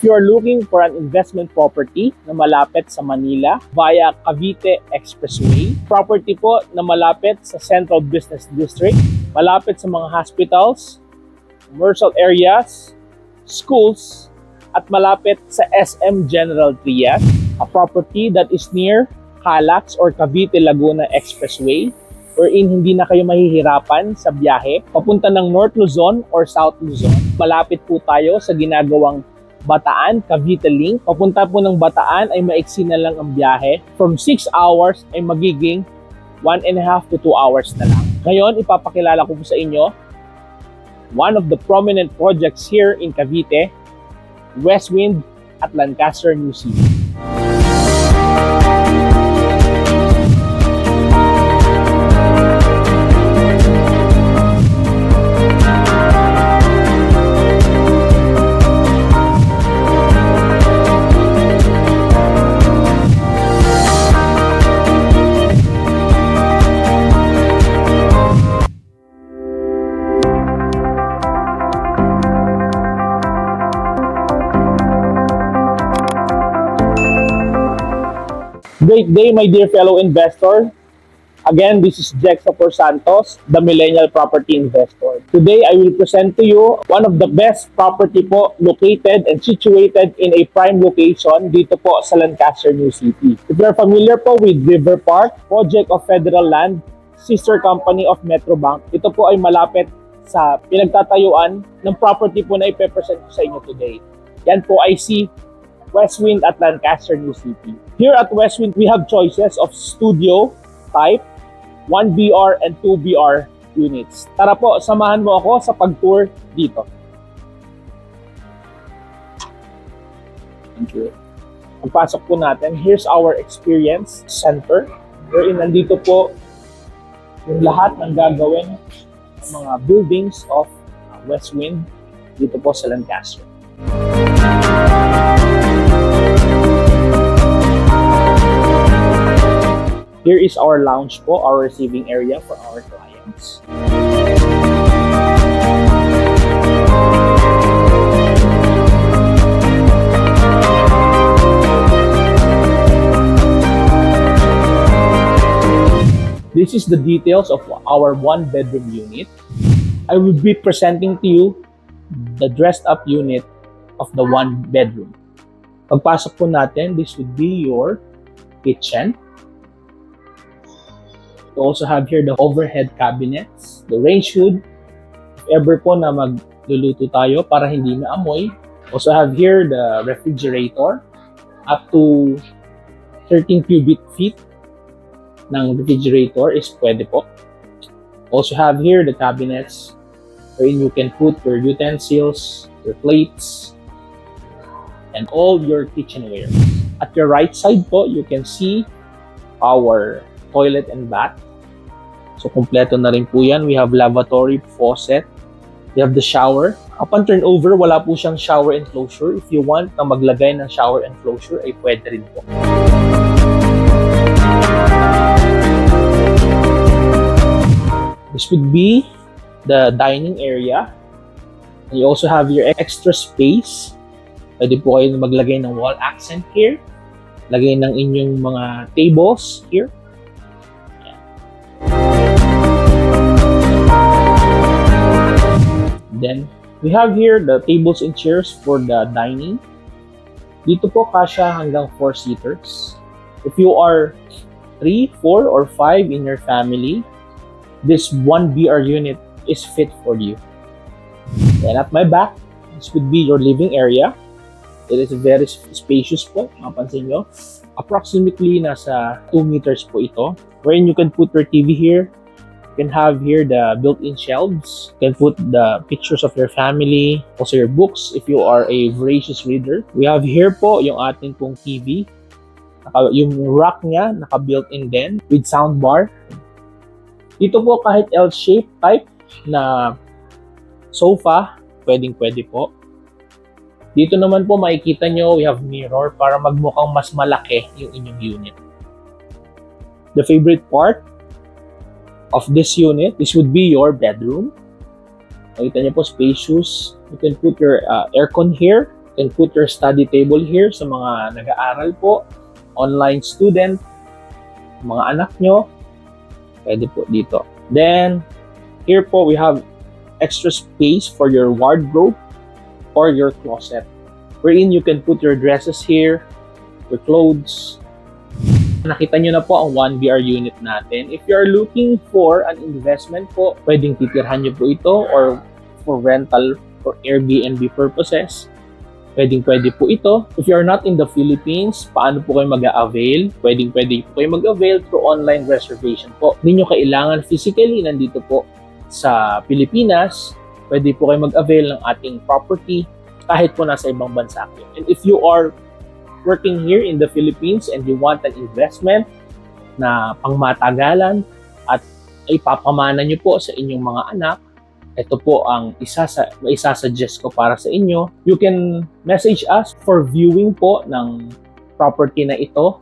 you are looking for an investment property na malapit sa Manila via Cavite Expressway, property po na malapit sa Central Business District, malapit sa mga hospitals, commercial areas, schools, at malapit sa SM General Trias, a property that is near Calax or Cavite Laguna Expressway, wherein hindi na kayo mahihirapan sa biyahe papunta ng North Luzon or South Luzon. Malapit po tayo sa ginagawang Bataan Cavite Link. Papunta po ng Bataan ay maiksi na lang ang biyahe. From 6 hours ay magiging 1.5 to 2 hours na lang. Ngayon, ipapakilala ko po sa inyo one of the prominent projects here in Cavite, Westwind at Lancaster, New City. Great day, my dear fellow investor. Again, this is Jex Sapor Santos, the Millennial Property Investor. Today, I will present to you one of the best property po located and situated in a prime location dito po sa Lancaster, New City. If you're familiar po with River Park, project of Federal Land, sister company of Metrobank, ito po ay malapit sa pinagtatayuan ng property po na ipepresent ko sa inyo today. Yan po ay si Westwind at Lancaster, New City. Here at Westwind, we have choices of studio type, 1BR and 2BR units. Tara po, samahan mo ako sa pag-tour dito. Thank you. Pagpasok po natin, here's our experience center, wherein nandito po yung lahat ng gagawin ng mga buildings of Westwind dito po sa Lancaster. Here is our lounge po, our receiving area for our clients. This is the details of our one-bedroom unit. I will be presenting to you the dressed-up unit of the one-bedroom. Pagpasok po natin, this would be your kitchen. We also have here the overhead cabinets, the range hood, if ever po na magluluto tayo para hindi maamoy. Also have here the refrigerator, up to 13 cubic feet ng refrigerator is pwede po. Also have here the cabinets wherein you can put your utensils, your plates, and all your kitchenware. At your right side po, you can see our toilet and bath. So, kompleto na rin po yan. We have lavatory, faucet. We have the shower. Upon turnover, wala po siyang shower enclosure. If you want na maglagay ng shower enclosure, ay pwede rin po. This would be the dining area. And you also have your extra space. Pwede po kayo maglagay ng wall accent here. Lagay ng inyong mga tables here. Then, we have here the tables and chairs for the dining. Dito po kasya hanggang 4 seaters. If you are 3, 4, or 5 in your family, this 1BR unit is fit for you. And at my back, this would be your living area. It is very spacious po, mapansin nyo. Approximately nasa 2 meters po ito, wherein you can put your TV here. You can have here the built-in shelves. You can put the pictures of your family, also your books if you are a voracious reader. We have here po yung ating pong TV. Yung rack niya, naka-built-in din with soundbar. Dito po kahit L-shape type na sofa, pwedeng-pwede po. Dito naman po makikita nyo, we have mirror para magmukhang mas malaki yung inyong unit. The favorite part of this unit, this would be your bedroom. Makita niyo po, spacious. You can put your aircon here You can put your study table here sa mga nag-aaral po, online student, mga anak nyo, pwede po dito. Then, here po we have extra space for your wardrobe or your closet, wherein you can put your dresses here, your clothes. Nakita nyo na po ang 1BR unit natin. If you're looking for an investment po, pwedeng titirhan nyo po ito or for rental for Airbnb purposes. Pwede po ito. If you're not in the Philippines, paano po kayo mag-a-avail? Pwede po kayo mag-avail through online reservation po. Hindi nyo kailangan physically nandito po sa Pilipinas. Pwede po kayo mag-avail ng ating property kahit po nasa ibang bansa kayo. And if you are working here in the Philippines and you want an investment na pangmatagalan at ipapamana nyo po sa inyong mga anak, ito po ang isasuggest ko para sa inyo. You can message us for viewing po ng property na ito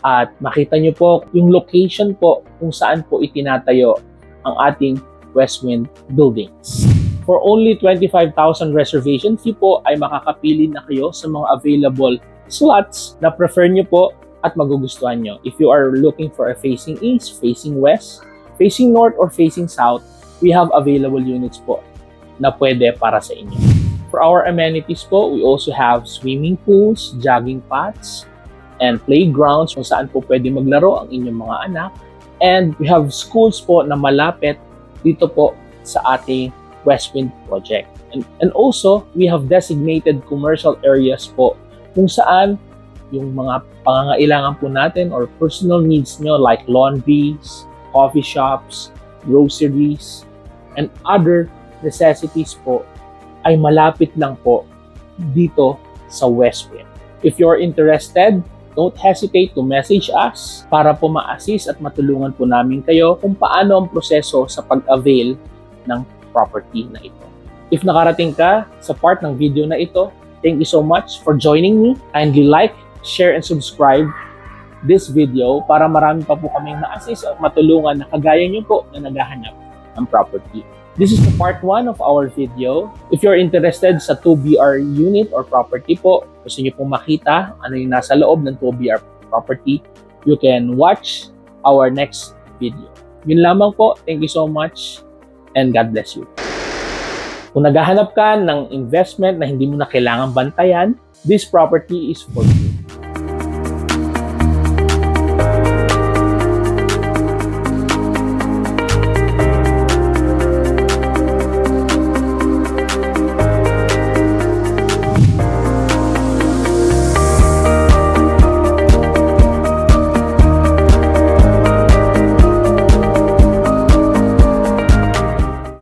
at makita nyo po yung location po kung saan po itinatayo ang ating Westwind buildings. For only 25,000 reservation fee po ay makakapili na kayo sa mga available slots na prefer nyo po at magugustuhan nyo. If you are looking for a facing east, facing west, facing north, or facing south, we have available units po na pwede para sa inyo. For our amenities po, we also have swimming pools, jogging paths, and playgrounds kung saan po pwede maglaro ang inyong mga anak. And we have schools po na malapit dito po sa ating Westwind project. And also, we have designated commercial areas po kung saan yung mga pangangailangan po natin or personal needs nyo like laundries, coffee shops, groceries, and other necessities po ay malapit lang po dito sa Westwind. If you're interested, don't hesitate to message us para po ma-assist at matulungan po namin kayo kung paano ang proseso sa pag-avail ng property na ito. If nakarating ka sa part ng video na ito, thank you so much for joining me. Kindly like, share, and subscribe this video para marami pa po kaming ma-assist at matulungan na kagaya nyo po na naghahanap ng property. This is the part 1 of our video. If you're interested sa 2BR unit or property po, gusto nyo pong makita ano yung nasa loob ng 2BR property, you can watch our next video. Yun lamang po. Thank you so much and God bless you. Kung naghahanap ka ng investment na hindi mo na kailangan bantayan, this property is for you.